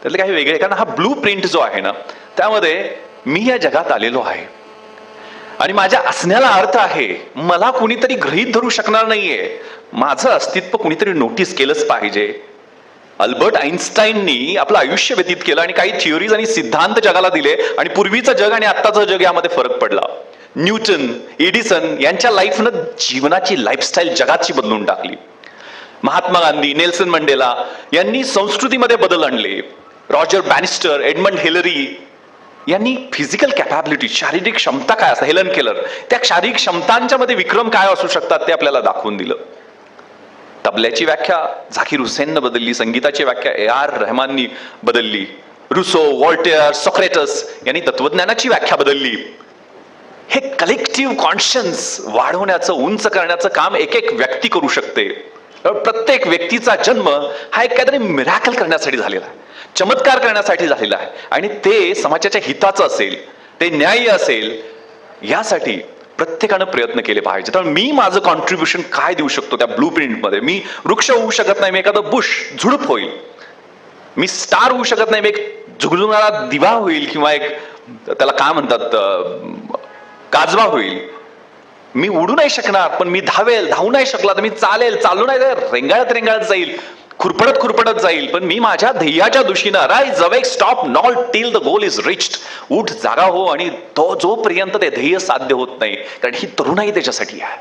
त्यातले काही वेगळे, कारण हा ब्लू प्रिंट जो आहे ना त्यामध्ये मी या जगात आलेलो आहे आणि माझ्या असण्याला अर्थ आहे. मला कुणीतरी गृहीत धरू शकणार नाहीये, माझं अस्तित्व कुणीतरी नोटीस केलंच पाहिजे. अल्बर्ट आइन्स्टाईननी आपलं आयुष्य व्यतीत केलं आणि काही थिअरीज आणि सिद्धांत जगाला दिले आणि पूर्वीचं जग आणि आत्ताचं जग यामध्ये फरक पडला. न्यूटन, एडिसन यांच्या लाईफनं जीवनाची लाईफस्टाईल जगाची बदलून टाकली. महात्मा गांधी, नेल्सन मंडेला यांनी संस्कृतीमध्ये बदल आणले. रॉजर बॅनिस्टर, एडमंड हिलरी यांनी फिजिकल कॅपॅबिलिटी, शारीरिक क्षमता काय असतात, हेलन केलर, त्या शारीरिक क्षमतांच्या मध्ये विक्रम काय असू शकतात ते आपल्याला दाखवून दिलं. तबल्याची व्याख्या झाकीर हुसेननं बदलली, संगीताची व्याख्या AR रहमाननी बदलली, रुसो, वॉल्टेअर, सॉक्रेटस यांनी तत्वज्ञानाची व्याख्या बदलली. हे कलेक्टिव्ह कॉन्शियन्स वाढवण्याचं, उंच करण्याचं काम एक एक व्यक्ती करू शकते. प्रत्येक व्यक्तीचा जन्म हा एक काहीतरी मिरॅकल करण्यासाठी झालेला आहे, चमत्कार करण्यासाठी झालेला आहे आणि ते समाजाच्या हिताचं असेल, ते न्याय्य असेल, यासाठी प्रत्येकानं प्रयत्न केले पाहिजे. तर मी माझं कॉन्ट्रीब्युशन काय देऊ शकतो त्या ब्लू प्रिंटमध्ये? मी वृक्ष होऊ शकत नाही, मी एखादं बुश झुडूप होईल. मी स्टार होऊ शकत नाही, मी एक झुगझुगणारा दिवा होईल किंवा एक त्याला काय म्हणतात काजवा होईल. मी उडू नाही शकणार पण मी धावेल, धावू नाही शकला तर मी चालेल, चालू नाही तर रेंगाळत जाईल, खुरपडत जाईल, पण मी माझ्या ध्येयाच्या दिशेनं rise awake stop not till the goal is reached. उठ, जागा हो आणि तो जोपर्यंत ते ध्येय साध्य होत नाही, कारण ही तरुणाई त्याच्यासाठी आहे,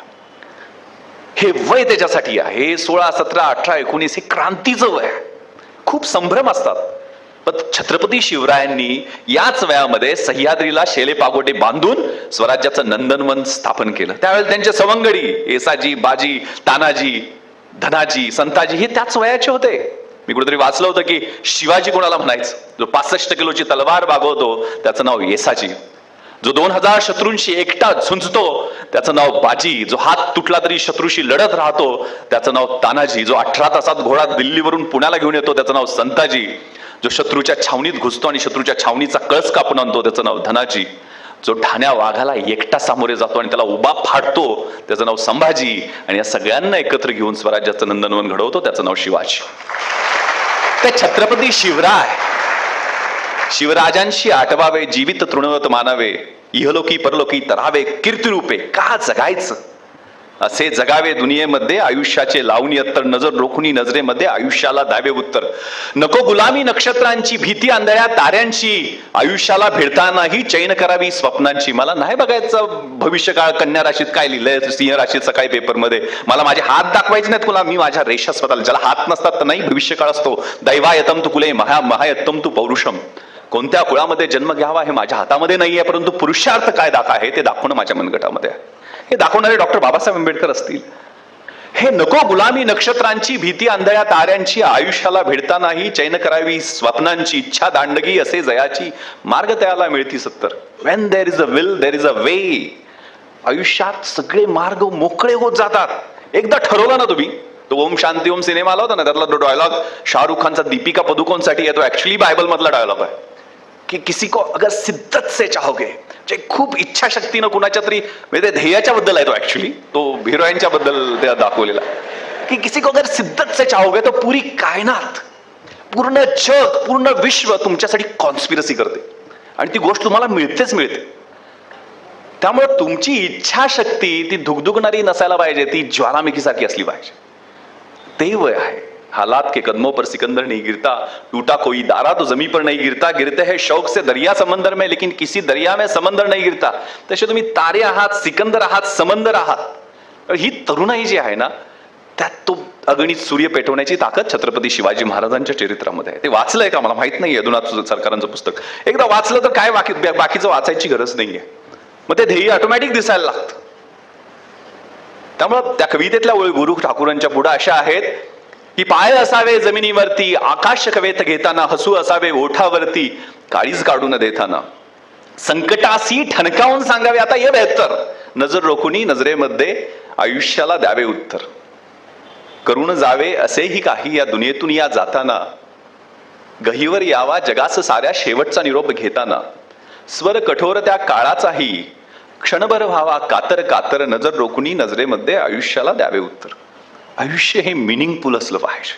हे वय त्याच्यासाठी आहे. 16, 17, 18, 19 हे क्रांतीचं वय आहे. खूप संभ्रम असतात. पण छत्रपती शिवरायांनी याच वयामध्ये सह्याद्रीला शेले पागोटे बांधून स्वराज्याचं नंदनवन स्थापन केलं. त्यावेळेला त्यांचे सवंगडी येसाजी, बाजी, तानाजी, धनाजी, संताजी हे त्याच वयाचे होते. मी कुठेतरी वाचलं होतं की शिवाजी कोणाला म्हणायचं? जो 65 किलोची तलवार बागवतो त्याचं नाव येसाजी. जो 2000 शत्रूंशी एकटा झुंजतो त्याचं नाव बाजी. जो हात तुटला तरी शत्रूशी लढत राहतो त्याचं नाव तानाजी. जो 18 तासात घोडा दिल्लीवरून पुण्याला घेऊन येतो त्याचं नाव संताजी. जो शत्रूच्या छावणीत घुसतो आणि शत्रूच्या छावणीचा कळस कापून आणतो त्याचं नाव धनाजी. जो ठाण्या वाघाला एकटा सामोरे जातो आणि त्याला उभा फाडतो त्याचं नाव संभाजी. आणि या सगळ्यांना एकत्र घेऊन स्वराज्याचं नंदनवन घडवतो त्याचं नाव शिवाजी. ते छत्रपती शिवराय शिवराजांशी आठवावे, जीवित तृणवत मानावे, इहलोकी परलोकी तरावे कीर्तिरूपे. का जगायचं? असे जगावे दुनियेमध्ये आयुष्याचे लावणी अत्तर, नजर रोखुनी नजरेमध्ये आयुष्याला द्यावे उत्तर. नको गुलामी नक्षत्रांची, भीती आंधळ्या ताऱ्यांची, आयुष्याला भिडतानाही चैन करावी स्वप्नांची. मला नाही बघायचं भविष्यकाळ कन्या राशीत काय लिहिलंय, सिंह राशीत सकाळी पेपरमध्ये. मला माझे हात दाखवायचे नाहीत कुला, मी माझ्या रेषा स्वतःला. ज्याला हात नसतात तर नाही भविष्यकाळ असतो. दैवायतम तू कुले महायत्तम तू पौरुषम. कोणत्या कुळामध्ये जन्म घ्यावा हे माझ्या हातामध्ये नाहीये, परंतु पुरुषार्थ काय आहे ते दाखवणं माझ्या मनगटामध्ये आहे. हे दाखवणारे डॉक्टर बाबासाहेब आंबेडकर असतील. हे नको गुलामी नक्षत्रांची, भीती आंधळ्या ताऱ्यांची, आयुष्याला भिडतानाही चैन करावी स्वप्नांची, इच्छा दांडगी असे जयाची, मार्ग त्याला मिळती सत्तर. When there is a will there is a way. आयुष्यात सगळे मार्ग मोकळे होत जातात. एकदा ठरवलं ना तुम्ही, तो ओम शांती ओम सिनेमा आला होता ना, त्यातला तो डायलॉग शाहरुख खानचा दीपिका पदुकोणसाठी येतो, ऍक्च्युअली बायबल मधला डायलॉग आहे की किसी को अगर सिद्दत से चाहोगे, जे खूप इच्छा शक्तीनं कुणाच्या तरी, म्हणजे ध्येयाच्या बद्दल आहे तो, ऍक्च्युली तो हिरोईनच्या बद्दल त्या दाखवलेला की किसी को अगर सिद्दत से चाहोगे तो पूरी कायनात, पूर्ण जग, पूर्ण विश्व तुमच्यासाठी कॉन्स्पिरसी करते आणि ती गोष्ट तुम्हाला मिळतेच मिळते. त्यामुळे तुमची इच्छाशक्ती ती धुगधुगणारी नसायला पाहिजे, ती ज्वालामुखीसारखी असली पाहिजे. ते वय आहे. हालात के कदमों पर सिकंदर नहीं गिरता, टूटा कोई दारा तो जमी पर नहीं गिरता, गिरते हैं शौक से दरिया समंदर में लेकिन किसी दरिया में समंदर नहीं गिरता. तसे तुम्ही तारे आहात, सिकंदर आहात, समंदर आहात. ही तरुणाई जी आहे ना, त्यात तो अगणित सूर्य पेटवण्याची ताकद छत्रपती शिवाजी महाराजांच्या चरित्रामध्ये आहे. ते वाचलंय का मला माहित नाहीये, अधुनाथ सरकारांचं पुस्तक. एकदा वाचलं तर काय बाकीचं वाचायची गरज नाहीये. मग ते ध्येय ऑटोमॅटिक दिसायला लागतं. त्यामुळं त्या कवितेतल्या गुरु ठाकूरांच्या पुढे अशा आहेत की पाय असावे जमिनीवरती, आकाश कवेत घेताना, हसू असावे ओठावरती, काळीज काढून देताना, संकटासी ठणकावून सांगावे आता ये बेहतर, नजर रोखुनी नजरेमध्ये आयुष्याला द्यावे उत्तर. करून जावे असेही काही या दुनियेतून या जाताना, गहीवर यावा जगास साऱ्या शेवटचा निरोप घेताना, स्वर कठोर त्या काळाचाही क्षणभर व्हावा कातर कातर, नजर रोखुनी नजरेमध्ये आयुष्याला द्यावे उत्तर. आयुष्य हे मिनिंगफुल असलं पाहिजे.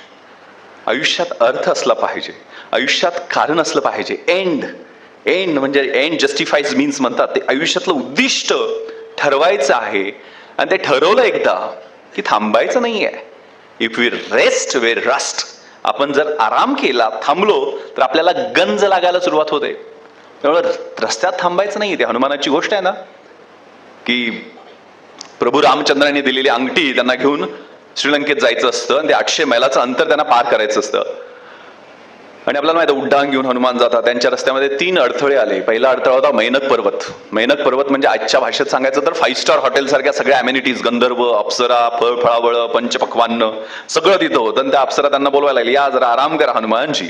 आयुष्यात अर्थ असला पाहिजे, आयुष्यात कारण असलं पाहिजे. एंड म्हणजे एंड जस्टिफाईज मीन्स म्हणतात, ते आयुष्यातलं उद्दिष्ट ठरवायचं आहे. आणि ते ठरवलं एकदा की थांबायचं नाहीये. If we rest we rust, आपण जर आराम केला, थांबलो, तर आपल्याला गंज लागायला सुरुवात होते. त्यामुळे रस्त्यात थांबायचं नाही. ते हनुमानाची गोष्ट आहे ना, की प्रभू रामचंद्रांनी दिलेली अंगठी त्यांना घेऊन श्रीलंकेत जायचं असतं आणि ते 800 मैलाचं अंतर त्यांना पार करायचं असतं. आणि आपल्याला माहिती, उड्डाण घेऊन हनुमान जातात. त्यांच्या रस्त्यामध्ये 3 अडथळे आले. पहिला अडथळा होता मैनक पर्वत. मैनक पर्वत म्हणजे आजच्या भाषेत सांगायचं तर 5 स्टार हॉटेल सारख्या सगळ्या अमेनिटीज, गंधर्व, अप्सरा, फळफळावळ, पंचपक्वान्न सगळं तिथं होतं. आणि त्या अप्सरा त्यांना बोलवायला लागली, या जरा आराम करा हनुमानजी.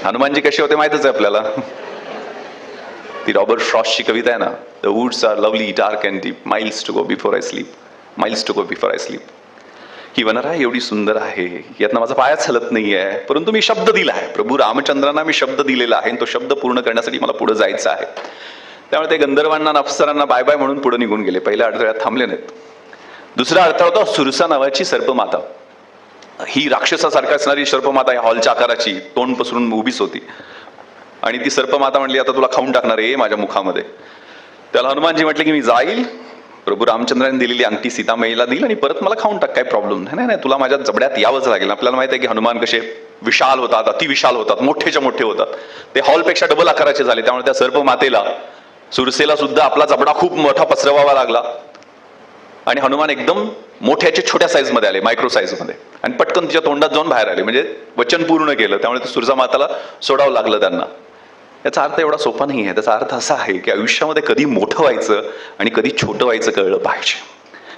हनुमानजी कसे होते माहितच आहे आपल्याला. ती रॉबर्ट फ्रॉस्टची कविता आहे ना, the woods are lovely dark and deep, miles to go before I sleep, miles to go before I sleep. ही वनरा एवढी सुंदर आहे, यातनं माझा पायाच हलत नाही आहे, परंतु मी शब्द दिला आहे. प्रभू रामचंद्रांना मी शब्द दिलेला आहे आणि तो शब्द पूर्ण करण्यासाठी मला पुढे जायचं आहे. त्यामुळे ते गंधर्वांना आणि अप्सरांना बाय बाय म्हणून पुढे निघून गेले. पहिल्या अडथळ्यात थांबले नाहीत. दुसरा अडथळा होता सुरसा नावाची सर्पमाता. ही राक्षसासारखी असणारी सर्पमाता, या हॉलच्या आकाराची, तोंड पसरून उभीच होती. आणि ती सर्पमाता म्हणली, आता तुला खाऊन टाकणार आहे माझ्या मुखामध्ये. त्याला हनुमानजी म्हटले की मी जाईल, प्रभू रामचंद्रांनी दिलेली अंगठी सीतामाईला देईल आणि परत मला खाऊन टाक, काय प्रॉब्लेम नाही. नाही, तुला माझ्या जबड्यात यावंच लागेल. आपल्याला माहिती आहे की हनुमान कसे विशाल होतात, अतिविशाल होतात, मोठेच्या मोठे होतात. ते हॉलपेक्षा डबल आकाराचे झाले. त्यामुळे त्या सर्पमातेला, सुरसेला सुद्धा आपला जबडा खूप मोठा पसरवावा लागला. आणि हनुमान एकदम मोठ्याचे छोट्या साईज मध्ये आले, मायक्रो साईज मध्ये, आणि पटकन तिच्या तोंडात जाऊन बाहेर आले. म्हणजे वचन पूर्ण केलं. त्यामुळे सुरसा माताला सोडावं लागलं त्यांना. याचा अर्थ एवढा सोपा नाही आहे. त्याचा अर्थ असा आहे की आयुष्यामध्ये कधी मोठं व्हायचं आणि कधी छोटं व्हायचं कळलं पाहिजे.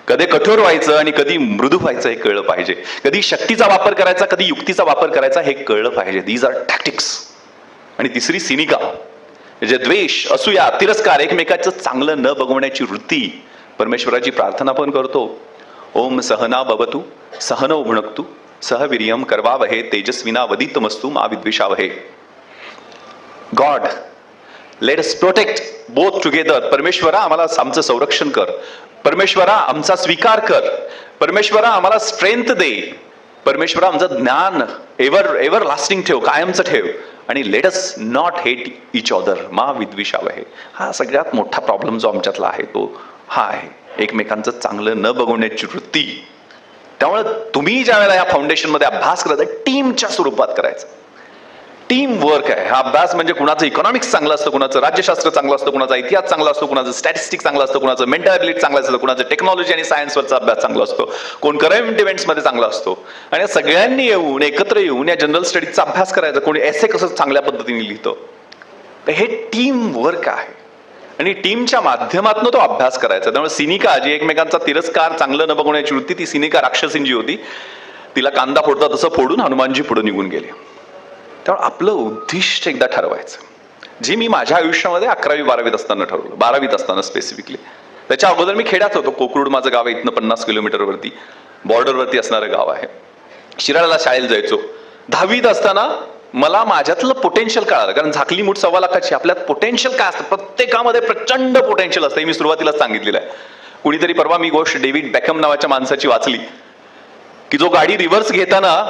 कधी कठोर व्हायचं आणि कधी मृदू व्हायचं हे कळलं पाहिजे. कधी शक्तीचा वापर करायचा, कधी युक्तीचा वापर करायचा हे कळलं पाहिजे. These are tactics. आणि तिसरी सिनिका, म्हणजे द्वेष, असूया, तिरस्कार, एकमेकाचं चांगलं न बघवण्याची वृत्ती. परमेश्वराची प्रार्थना पण करतो, ओम सहना भवतु सहनौ भुनक्तु सह वीर्यं करवावहे तेजस्विना वदितमस्तु मा विद्विषावहे. God, let us protect both together. परमेश्वरा आम्हाला आमचं संरक्षण कर. परमेश्वरा आमचा स्वीकार कर. परमेश्वरा आम्हाला स्ट्रेंथ दे. परमेश्वरा आमचं ज्ञान एव्हर लास्टिंग ठेव, कायमचं ठेव. आणि let us not hate each other मा विद्विषावहे. हा सगळ्यात मोठा प्रॉब्लेम जो आमच्यातला आहे तो हा आहे, एकमेकांचं चांगलं न बघवण्याची वृत्ती. त्यामुळे तुम्ही ज्या वेळेला या फाउंडेशन मध्ये अभ्यास करता, टीमच्या स्वरूपात करायचं. टीम वर्क आहे हा अभ्यास. म्हणजे कुणाचं इकॉनॉमिक्स चांगलं असतं, कुणाचं राज्यशास्त्र चांगलं असतं, कुणाचा इतिहास चांगला असतो, कुणाचं स्टॅटिस्टिक्स चांगलं असतं, कुणाचं मेंटल ॲबिलिटी चांगलं असतं, कुणाचं टेक्नॉलॉजी आणि सायन्सवरचा अभ्यास चांगला असतो, कोण करंट इव्हेंट्स मध्ये चांगला असतो. आणि सगळ्यांनी येऊन एकत्र येऊन या जनरल स्टडीजचा अभ्यास करायचा. कोणी एसे कसं चांगल्या पद्धतीने लिहितं. तर हे टीम वर्क आहे आणि टीमच्या माध्यमातून तो अभ्यास करायचा. त्यामुळे सिनिका, जी एकमेकांचा तिरस्कार, चांगलं न बघवण्याची वृत्ती, ती सिनिका राक्षसीन जी होती, तिला कांदा फोडता तसं फोडून हनुमानजी पुढे निघून गेले. त्यामुळे आपलं उद्दिष्ट एकदा ठरवायचं, जे मी माझ्या आयुष्यामध्ये 11वी 12वीत असताना ठरवलं, 12वीत असताना स्पेसिफिकली. त्याच्या अगोदर मी खेड्यात होतो. कोकरूड माझं गाव आहे, इथनं 50 किलोमीटरवरती बॉर्डरवरती असणारं गाव आहे. शिराळाला शाळेला जायचो. 10वीत असताना मला माझ्यातलं पोटेन्शियल कळालं, कारण झाकली मूठ 1.25 लाखाची. आपल्यात पोटेन्शियल काय असतं, प्रत्येकामध्ये प्रचंड पोटेन्शियल असतं. मी सुरुवातीलाच सांगितलेलं आहे. कुणीतरी परवा मी गोष्ट डेव्हिड बेकहम नावाच्या माणसाची वाचली, की जो गाडी रिव्हर्स घेताना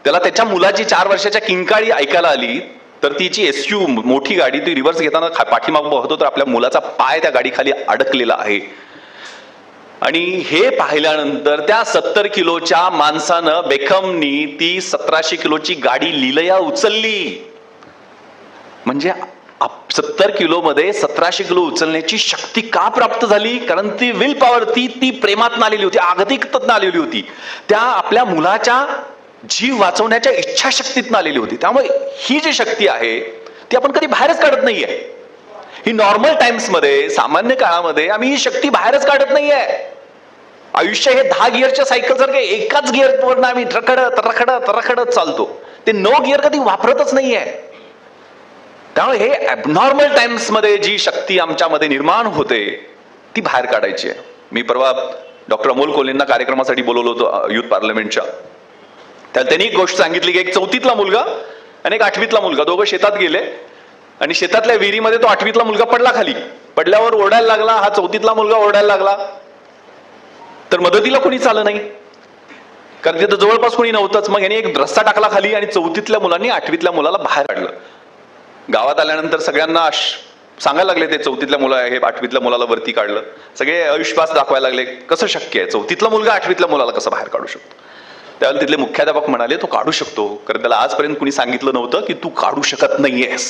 त्याला त्याच्या मुलाची 4 वर्षाच्या किंकाळी ऐकायला आली, तर तिची एसयू मोठी गाडी ती रिव्हर्स घेताना पाठीमाग बघतो तर आपल्या मुलाचा पाय त्या गाडीखाली अडकलेला आहे. आणि हे पाहिल्यानंतर त्या 70 किलोच्या माणसानं, बेकहमनी, ती 1700 किलोची गाडी लीलया उचलली. म्हणजे 70 किलो मध्ये 1700 किलो उचलण्याची शक्ती का प्राप्त झाली? कारण ती विल पॉवर, ती प्रेमातून आलेली होती, आगतिकतेतून आलेली होती, त्या आपल्या मुलाच्या जीव वाचवण्याच्या इच्छाशक्तीतून आलेली होती. त्यामुळे ही जी शक्ती आहे ती आपण कधी बाहेरच काढत नाहीये. ही नॉर्मल टाइम्स मध्ये, सामान्य काळामध्ये आम्ही ही शक्ती बाहेरच काढत नाहीये. आयुष्य हे 10 गिअरच्या सायकल सारखे एकाच गिअरवरनं आम्ही रखडत चालतो. ते 9 गिअर कधी वापरतच नाहीये. त्यामुळे हे ॲबनॉर्मल टाइम्स मध्ये जी शक्ती आमच्यामध्ये निर्माण होते ती बाहेर काढायची आहे. मी परवा डॉक्टर अमोल कोल्हेंना कार्यक्रमासाठी बोलवलं होतं युथ पार्लमेंटच्या. त्याला त्यांनी एक गोष्ट सांगितली की एक 4थीतला मुलगा आणि एक 8वीतला मुलगा दोघं शेतात गेले आणि शेतातल्या विहिरीमध्ये तो 8वीतला मुलगा पडला खाली. पडल्यावर ओरडायला लागला. हा 4थीतला मुलगा ओरडायला लागला. तर मदतीला कोणीच आलं नाही. कारण तिथं जवळपास कोणी नव्हतंच. मग यांनी एक रस्ता टाकला खाली आणि 4थीतल्या मुलांनी 8वीतल्या मुलाला बाहेर काढलं. गावात आल्यानंतर सगळ्यांना सांगायला लागले ते 4थीतल्या मुलं हे 8वीतल्या मुलाला वरती काढलं. सगळे अविश्वास दाखवायला लागले, कसं शक्य आहे, 4थीतला मुलगा 8वीतल्या मुलाला कसं बाहेर काढू शकतो. त्यावेळेला तिथले मुख्याध्यापक म्हणाले तो काढू शकतो, कारण त्याला आजपर्यंत कुणी सांगितलं नव्हतं की तू काढू शकत नाहीयेस.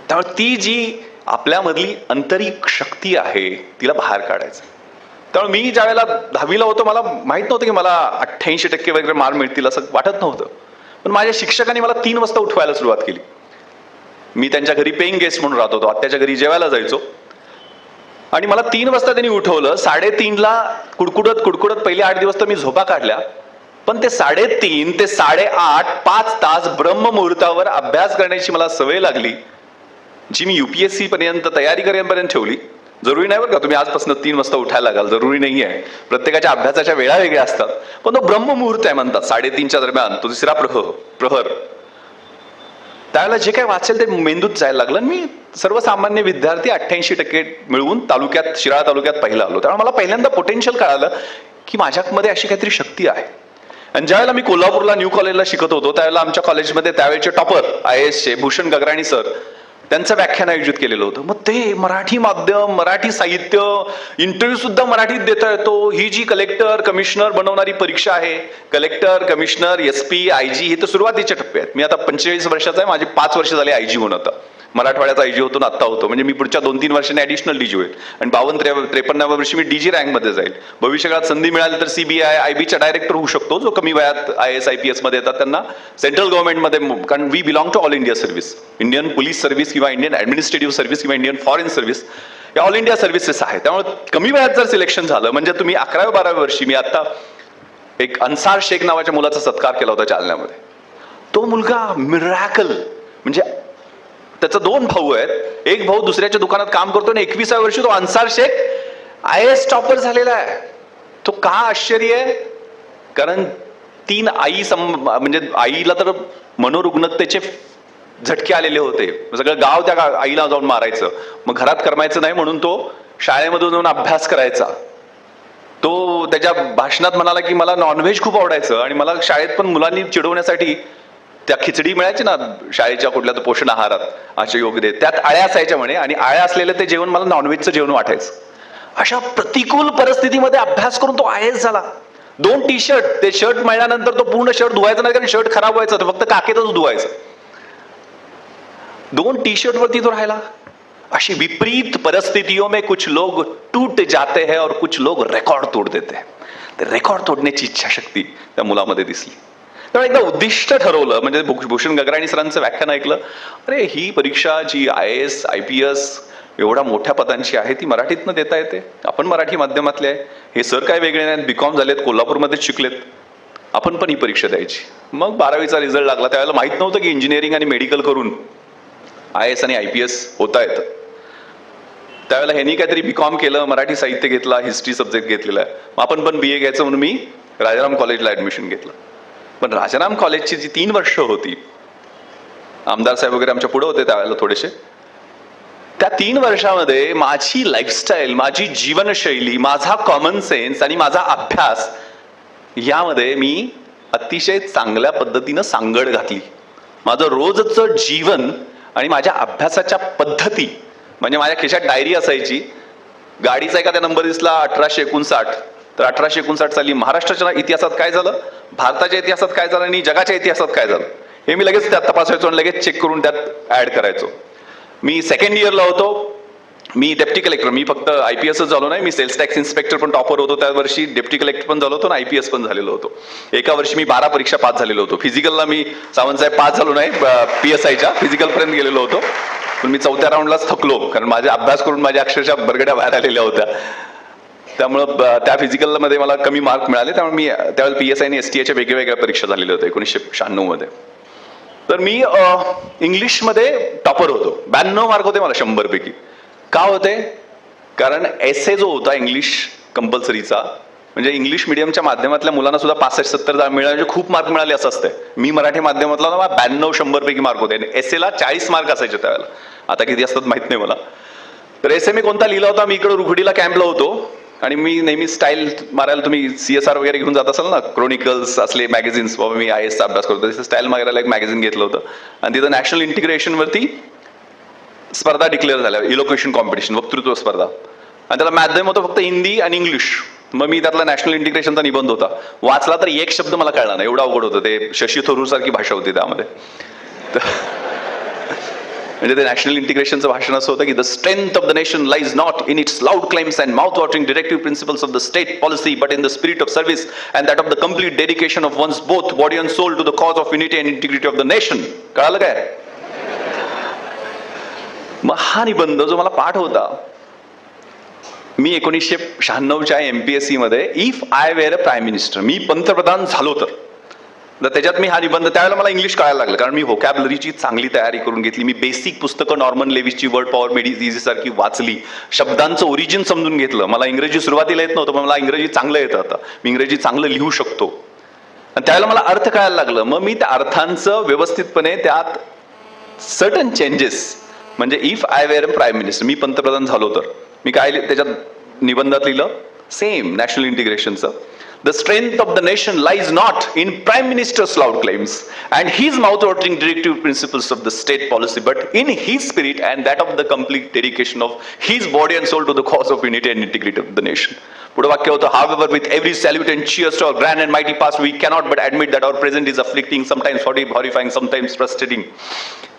त्यामुळे ती जी आपल्यामधली आंतरिक शक्ती आहे तिला बाहेर काढायचं. त्यामुळे मी ज्या वेळेला 10वीला होतो मला माहित नव्हतं की मला 88% वगैरे मार्क मिळतील असं वाटत नव्हतं. पण माझ्या शिक्षकांनी मला 3 वाजता उठवायला सुरुवात केली. मी त्यांच्या घरी पेईंग गेस्ट म्हणून राहत होतो, आत्याच्या घरी जेवायला जायचो. आणि मला 3 वाजता त्यांनी उठवलं. 3:30ला कुडकुडत पहिले 8 दिवस तर मी झोपा काढल्या. पण ते 3:30 ते 8:30 5 तास ब्रह्ममुहूर्तावर अभ्यास करण्याची मला सवय लागली, जी मी UPSC पर्यंत तयारी करेपर्यंत ठेवली. जरुरी नाही बरं का तुम्ही आजपासून 3 वाजता उठायला लागाल, जरुरी नाही आहे. प्रत्येकाच्या अभ्यासाच्या वेळा वेगळ्या असतात. पण तो ब्रह्ममुहूर्त आहे म्हणतात 3:30च्या दरम्यान, तो 3रा प्रहर. त्यावेळेला जे काय वाचेल ते मेंदूत जायला लागलं. मी सर्वसामान्य विद्यार्थी 88% मिळवून शिराळा तालुक्यात पहिला आलो. त्यामुळे मला पहिल्यांदा पोटेन्शियल कळालं की माझ्यामध्ये अशी काहीतरी शक्ती आहे. आणि ज्यावेळेला मी कोल्हापूरला न्यू कॉलेजला शिकत होतो त्यावेळेला आमच्या कॉलेजमध्ये त्यावेळेचे टॉपर IASचे भूषण गगराणी सर त्यांचं व्याख्यान आयोजित केलेलं होतं. मग ते मराठी माध्यम, मराठी साहित्य, इंटरव्ह्यू सुद्धा मराठीत देता येतो. ही जी कलेक्टर कमिशनर बनवणारी परीक्षा आहे, कलेक्टर कमिशनर SP IG, हे तर सुरुवातीचे टप्पे आहेत. मी आता 45 वर्षाचा आहे, माझे 5 वर्ष झाले IG होऊन. आता मराठवाड्याचा IG होतो ना, आत्ता होतो. म्हणजे मी पुढच्या 2-3 वर्षांनी ॲडिशनल DG होईल आणि 52-53व्या वर्षी मी DG रँकमध्ये जाईल. भविष्यकाळात संधी मिळाली तर CBI IBचा डायरेक्टर होऊ शकतो. जो कमी वयात IAS IPS मध्ये येतात त्यांना सेंट्रल गव्हर्नमेंटमध्ये, कारण we belong to all India service, Indian police service किंवा इंडियन ॲडमिनिस्ट्रेटिव्ह सर्व्हिस किंवा इंडियन फॉरेन सर्व्हिस, या ऑल इंडिया सर्व्हिसेस आहे. त्यामुळे कमी वयात जर सिलेक्शन झालं म्हणजे तुम्ही 11व्या-12व्या वर्षी, मी आता एक अन्सार शेख नावाच्या मुलाचा सत्कार केला होता जालन्यामध्ये. तो मुलगा मिरॅकल, म्हणजे त्याचा 2 भाऊ आहेत. एक भाऊ दुसऱ्याच्या दुकानात काम करतो आणि 21व्या वर्षी तो अन्सार शेख IAS टॉपर झालेला आहे. तो का आश्चर्य आहे? कारण 3 म्हणजे आईला तर मनोरुग्णतेचे झटके आलेले होते. सगळं गाव त्या आईला जाऊन मारायचं. मग घरात करमायचं नाही म्हणून तो शाळेमधून जाऊन अभ्यास करायचा. तो त्याच्या भाषणात म्हणाला की मला नॉनव्हेज खूप आवडायचं आणि मला शाळेत पण मुलांनी चिडवण्यासाठी त्या खिचडी मिळायची ना शाळेच्या कुठल्या तर पोषण आहारात, असे योग दे, त्यात आळ्या असायच्या म्हणे आणि आळ्या असलेलं ते जेवण मला नॉनव्हेजचं जेवण वाटायचं. अशा प्रतिकूल परिस्थितीमध्ये अभ्यास करून तो IAS झाला. 2 टी-शर्ट, ते शर्ट मिळाल्यानंतर तो पूर्ण शर्ट धुवायचा नाही, कारण शर्ट खराब व्हायचं, तो फक्त काकेतच धुवायचं. 2 टी-शर्ट वरती तो राहिला. अशी विपरीत परिस्थितियों में कुछ लोग टूट जाते हैं और कुछ लोग रेकॉर्ड तोड़ देते हैं. ते रेकॉर्ड तोडण्याची इच्छाशक्ती त्या मुलामध्ये दिसली. त्यामुळे एकदा उद्दिष्ट ठरवलं, म्हणजे भूषण गगराणी सरांचं व्याख्यान ऐकलं. अरे ही परीक्षा जी IAS IPS एवढ्या मोठ्या पदांची आहे ती मराठीतनं देता येते. आपण मराठी माध्यमातले आहे, हे सर काय वेगळे नाहीत, BCom झालेत, कोल्हापूरमध्येच शिकलेत, आपण पण ही परीक्षा द्यायची. मग 12वीचा रिझल्ट लागला. त्यावेळेला माहित नव्हतं की इंजिनिअरिंग आणि मेडिकल करून IAS आणि IPS होता येतं. त्यावेळेला ह्यांनी काहीतरी BCom केलं, मराठी साहित्य घेतला, हिस्ट्री सब्जेक्ट घेतलेला आहे. आपण पण BA घ्यायचं म्हणून मी राजाराम कॉलेजला ऍडमिशन घेतलं. पण राजाराम कॉलेजची जी 3 वर्ष होती, आमदार साहेब वगैरे आमच्या पुढे होते त्यावेळेला थोडेसे, त्या 3 वर्षामध्ये माझी लाईफस्टाईल, माझी जीवनशैली, माझा कॉमन सेन्स आणि माझा अभ्यास यामध्ये मी अतिशय चांगल्या पद्धतीनं सांगड घातली. माझं रोजचं जीवन आणि माझ्या अभ्यासाच्या पद्धती, म्हणजे माझ्या खिशात डायरी असायची. गाडीचा एखादा नंबर दिसला 1859, तर 1859 साली महाराष्ट्राच्या इतिहासात काय झालं, भारताच्या इतिहासात काय झालं आणि जगाच्या इतिहासात काय झालं हे मी लगेच त्यात तपासायचो आणि लगेच चेक करून त्यात ऍड करायचो. मी 2nd इयरला होतो, मी डेप्टी कलेक्टर, मी फक्त IPSच झालो नाही, मी सेल्स टॅक्स इन्स्पेक्टर पण टॉपर होतो त्या वर्षी, डेप्टी कलेक्टर पण झालो होतो आणि IPS पण झालेलो होतो. एका वर्षी मी 12 परीक्षा पास झालेलो होतो. फिजिकलला मी सावंतसाहेब पास झालो नाही, PSIच्या फिजिकलपर्यंत गेलेलो होतो. पण मी 4थ्या राऊंडलाच थकलो, कारण माझा अभ्यास करून माझ्या अक्षरशः बरगड्या बाहेर आलेल्या होत्या. त्यामुळं त्या फिजिकलमध्ये मला कमी मार्क मिळाले. त्यामुळे मी त्यावेळेला PSI आणि STA वेगवेगळ्या परीक्षा झालेल्या होत्या 1996 मध्ये. तर मी इंग्लिशमध्ये टॉपर होतो. 92 मार्क होते मला 100 पैकी. का होते? कारण essay जो होता इंग्लिश कंपल्सरीचा, म्हणजे इंग्लिश मिडियमच्या माध्यमातल्या मुलांना सुद्धा 65-70 मिळाले, खूप मार्क मिळाले असं असते. मी मराठी माध्यमातला 92-100 पैकी मार्क होते. एसेला 40 मार्क असायचे त्यावेळेला, आता किती असतात माहित नाही मला. तर essay मी कोणता लिहिला होता, मी इकडे रुखडीला कॅम्पला होतो, आणि मी नेहमी स्टाईल मारायला, तुम्ही CSR वगैरे घेऊन जात असाल ना, क्रोनिकल्स असले मॅगझिन्स, बाबा मी IAS चा अभ्यास करतो, तसं स्टाईल मारायला एक मॅगझिन घेतलं होतं आणि तिथं नॅशनल इंटिग्रेशनवरती स्पर्धा डिक्लेअर झाल्या, इलोक्युशन कॉम्पिटिशन, वक्तृत्व स्पर्धा, आणि त्याला माध्यम होतं फक्त हिंदी आणि इंग्लिश. मग मी त्यातला नॅशनल इंटिग्रेशनचा निबंध होता, वाचला तर एक शब्द मला कळला नाही, एवढं अवघड होतं ते. शशी थरूर सारखी भाषा होती त्यामध्ये. म्हणजे ते नॅशनल इंटिग्रेशनचं भाषण असं होतं की the strength of the nation lies not in its loud claims and mouth watering directive principles of the state policy but in the spirit of service and that of the complete dedication of one's both body and soul to the cause of unity and integrity of the nation. कळालं काय? मग हा निबंध जो मला पाठ होता, मी 1996च्या MPSC मध्ये if I were a prime minister, मी पंतप्रधान झालो तर त्याच्यात मी हा निबंध, त्यावेळेला मला इंग्लिश कळायला लागलं कारण मी व्होकॅबलरीची चांगली तयारी करून घेतली. मी बेसिक पुस्तकं नॉर्मन लेविसची word power made is easy सारखी वाचली, शब्दांचं ओरिजिन समजून घेतलं. मला इंग्रजी सुरुवातीला येत नव्हतं, पण मला इंग्रजी चांगलं येतं आता, मी इंग्रजी चांगलं लिहू शकतो. आणि त्यावेळेला मला अर्थ कळायला लागलं. मग मी त्या अर्थांचं व्यवस्थितपणे त्यात सर्टन चेंजेस, म्हणजे if I were a prime minister, मी पंतप्रधान झालो तर मी काय त्याच्यात निबंधात लिहिलं, सेम नॅशनल इंटिग्रेशनचं. The strength of the nation lies not in Prime Minister's loud claims and his mouth-watering directive principles of the state policy, but in his spirit and that of the complete dedication of his body and soul to the cause of unity and integrity of the nation. पुढे वाक्य होतं, however, with every salute and cheers to our grand and mighty past, we cannot but admit that our present is afflicting, sometimes horrifying, sometimes frustrating.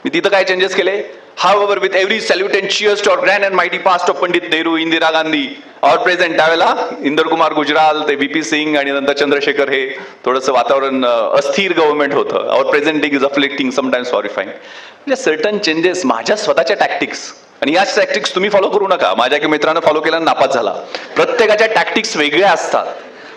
मी तिथं काय changes केले? However, with every salute and cheers to our grand and mighty past of Pandit Nehru, Indira Gandhi, our present, त्यावेळेला इंदर कुमार गुजराल, ते VP Singh आणि नंतर चंद्रशेखर, हे थोडंसं वातावरण अस्थिर गव्हर्नमेंट होतं. our present is afflicting, sometimes horrifying. म्हणजे सर्टन चेंजेस, माझ्या स्वतःच्या टॅक्टिक्स, आणि याच टॅक्टिक्स तुम्ही फॉलो करू नका. माझ्या एका मित्रानं फॉलो केल्यानं नापास झाला. प्रत्येकाच्या टॅक्टिक्स वेगळ्या असतात,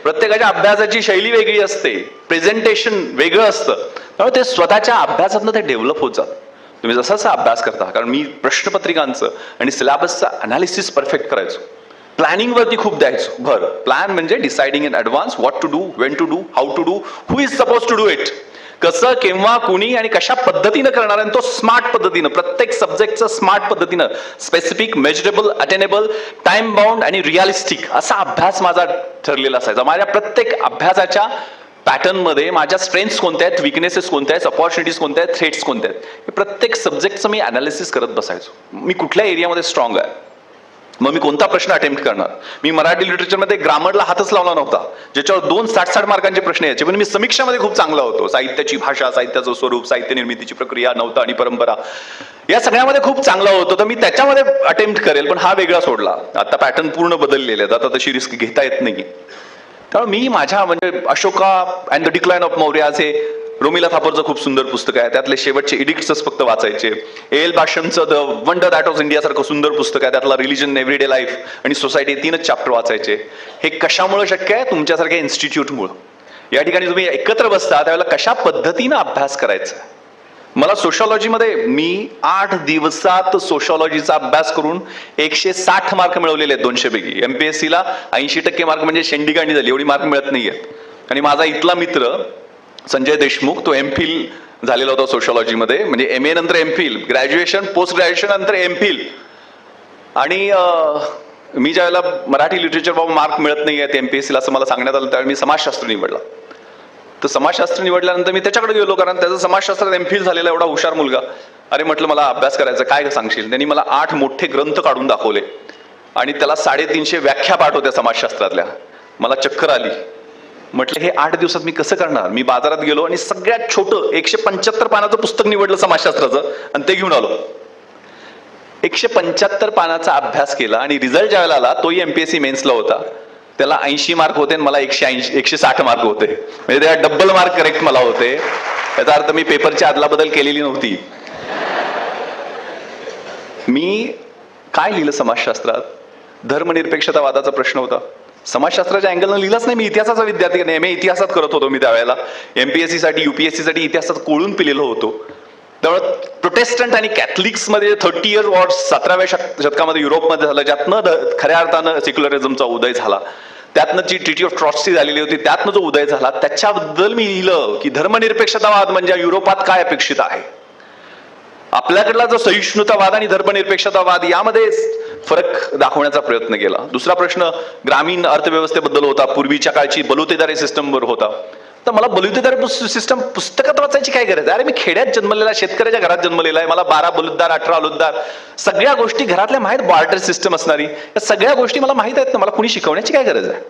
प्रत्येकाच्या अभ्यासाची शैली वेगळी असते, प्रेझेंटेशन वेगळं असतं. त्यामुळे ते स्वतःच्या अभ्यासातनं ते डेव्हलप होत जातं. तुम्ही जसा अभ्यास करता, कारण मी प्रश्नपत्रिकांचं आणि सिलेबसचं अनालिसिस परफेक्ट करायचो, प्लॅनिंग वरती खूप द्यायचो भर. प्लॅन म्हणजे deciding in advance what to do, when to do, how to do, who is suppose to do it, कसं, केव्हा, कुणी आणि कशा पद्धतीनं करणार, आणि तो स्मार्ट पद्धतीनं, प्रत्येक सब्जेक्टचं स्मार्ट पद्धतीनं, specific, measurable, attainable, time bound आणि रिअलिस्टिक असा अभ्यास माझा ठरलेला असायचा. माझ्या प्रत्येक अभ्यासाच्या पॅटर्न मध्ये माझ्या स्ट्रेंथ्स कोणत्या आहेत, विकनेसेस कोणत्या आहेत, अपॉर्च्युनिटीज कोणत्या आहेत, थ्रेट्स कोणत्या आहेत, हे प्रत्येक सब्जेक्टचं मी अनालिसिस करत बसायचो. मी कुठल्या एरियामध्ये स्ट्रॉंग आहे, मग मी कोणता प्रश्न अटेम्प्ट करणार. मी मराठी लिटरेचरमध्ये ग्रामरला हातच लावला नव्हता, ज्याच्यावर 2 60-60 मार्कांचे प्रश्न यायचे, पण मी समीक्षामध्ये खूप चांगला होतो. साहित्याची भाषा, साहित्याचं स्वरूप, साहित्य निर्मितीची प्रक्रिया, नवता आणि परंपरा, या सगळ्यामध्ये खूप चांगला होतो. तर मी त्याच्यामध्ये अटेम्प्ट करेल, पण हा वेगळा सोडला. आता पॅटर्न पूर्ण बदललेले आहेत, आता तशी रिस्क घेता येत नाही. त्यामुळे मी माझ्या, म्हणजे Ashoka and the decline of Maurya हे रोमिला थापरचं खूप सुंदर पुस्तक आहे, त्यातले शेवटचे एडिक्ट्सच फक्त वाचायचे. A.L. बाशमचं the wonder that of India सारखं सुंदर पुस्तक आहे, त्यातला रिलिजन, एव्हरीडे लाईफ आणि सोसायटी 3च चॅप्टर वाचायचे. हे कशामुळे शक्य आहे? तुमच्यासारख्या इन्स्टिट्यूटमुळे. या ठिकाणी तुम्ही एकत्र बसता त्यावेळेला कशा पद्धतीनं अभ्यास करायचा. मला सोशॉलॉजीमध्ये मी 8 दिवसात सोशॉलॉजीचा अभ्यास करून 160 मार्क मिळवलेले आहेत 200 पैकी. MPSCला 80% मार्क म्हणजे शेंडीगांडी झाली, एवढी मार्क मिळत नाहीये. आणि माझा इथला मित्र संजय देशमुख, तो MPhil झालेला होता सोशॉलॉजीमध्ये, म्हणजे MA नंतर MPhil, ग्रॅज्युएशन, पोस्ट ग्रॅज्युएशन नंतर MPhil. आणि मी ज्यावेळेला मराठी लिटरेचर बाबा मार्क मिळत नाही आहेत MPSCला असं मला सांगण्यात आलं, त्यावेळी मी समाजशास्त्र निवडला. तर समाजशास्त्र निवडल्यानंतर मी त्याच्याकडे गेलो, कारण त्याचं समाजशास्त्रात MPhil झालेला एवढा हुशार मुलगा. अरे म्हटलं मला अभ्यास करायचा, काय सांगशील? त्यांनी मला 8 मोठे ग्रंथ काढून दाखवले आणि त्याला 350 व्याख्या पाठ होत्या समाजशास्त्रातल्या. मला चक्कर आली. म्हटलं हे 8 दिवसात मी कसं करणार? मी बाजारात गेलो आणि सगळ्यात छोटं 175 पानाचं पुस्तक निवडलं समाजशास्त्राचं आणि ते घेऊन आलो. 175 पानाचा अभ्यास केला आणि रिझल्ट ज्यावेळेला आला, तोही MPSC मेन्सला होता. त्याला 80 मार्क होते आणि मला 160 मार्क होते, म्हणजे त्या डबल मार्क करेक्ट मला होते. याचा अर्थ मी पेपरची अदलाबदल केलेली नव्हती. मी काय लिहिलं समाजशास्त्रात? धर्मनिरपेक्षतावादाचा प्रश्न होता. समाजशास्त्राच्या अँगलनं लिहिलंच नाही. मी इतिहासाचा विद्यार्थी, MA इतिहासात करत होतो मी त्यावेळेला. MPSC साठी, UPSC साठी इतिहासात कोळून पिलेलो होतो. त्यामुळे प्रोटेस्टंट आणि कॅथलिक्स मध्ये 30 इयर वॉर 17व्या शतकामध्ये युरोपमध्ये झालं, ज्यातनं खऱ्या अर्थानं सेक्युलरिझमचा उदय झाला. त्यातनं जी ट्रिटी ऑफ ट्रॉस्टी झालेली होती, त्यातनं जो उदय झाला, त्याच्याबद्दल मी लिहिलं की धर्मनिरपेक्षतावाद म्हणजे युरोपात काय अपेक्षित आहे. आपल्याकडला जो सहिष्णुतावाद आणि धर्मनिरपेक्षतावाद, यामध्ये फरक दाखवण्याचा प्रयत्न केला. दुसरा प्रश्न ग्रामीण अर्थव्यवस्थेबद्दल होता. पूर्वीच्या काळची बलुतेदारी सिस्टमवर होता. तर मला बलुतेदारी सिस्टम पुस्तकात वाचायची काय गरज आहे? अरे मी खेड्यात जन्मलेला, शेतकऱ्याच्या घरात जन्मलेला आहे. मला 12 बलुतदार, 18 बलुतदार, सगळ्या गोष्टी घरातल्या माहीत. बार्टर सिस्टम असणारी या सगळ्या गोष्टी मला माहीत आहेत ना. मला कुणी शिकवण्याची काय गरज आहे?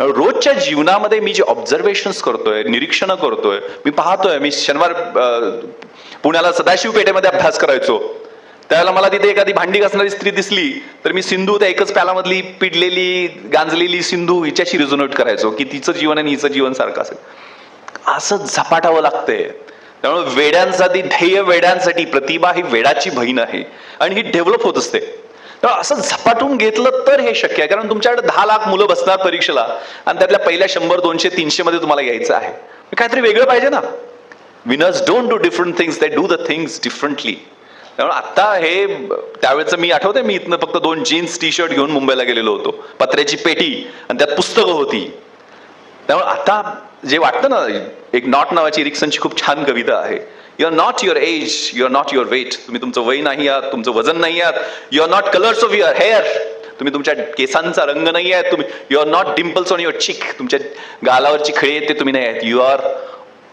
रोजच्या जीवनामध्ये मी जे ऑब्झर्वेशन्स करतोय, निरीक्षण करतोय, मी पाहतोय. मी शनिवार पुण्याला सदाशिव पेठेमध्ये अभ्यास करायचो. त्यावेळेला मला तिथे एखादी भांडी घासणारी स्त्री दिसली तर मी सिंधू, त्या एकच प्यालामधली पिडलेली गांजलेली सिंधू, हिच्याशी रिझोनेट करायचो की तिचं जीवन आणि हिचं जीवन सारखं असेल. असं झपाटावं लागतंय. त्यामुळे वेड्यांसाठी ध्येय, वेड्यांसाठी प्रतिभा ही वेडाची बहीण आहे आणि ही डेव्हलप होत असते. त्यामुळे असं झपाटून घेतलं तर हे शक्य आहे. कारण तुमच्याकडे 10 लाख मुलं बसणार परीक्षेला आणि त्यातल्या पहिल्या 100, 200, 300 मध्ये तुम्हाला यायचं आहे. काहीतरी वेगळं पाहिजे ना. Winners don't do different things, they do the things differently. त्यामुळे आता हे त्यावेळेचं मी आठवतंय, मी इथनं फक्त 2 जीन्स टी शर्ट घेऊन मुंबईला गेलेलो होतो, पत्र्याची पेटी आणि त्यात पुस्तकं होती. त्यामुळे आता जे वाटतं ना, एक नॉट नावाची रिक्सनची खूप छान कविता आहे. You are not your age, you are not your weight. तुम्ही तुमचं वय नाही आहात, तुमचं वजन नाही आहात. You are not colours of your hair. तुम्ही तुमच्या केसांचा रंग नाही आहे. तुम्ही you are not dimples on your cheek. तुमच्या गालावरची खळी आहेत ते तुम्ही नाही आहेत. You are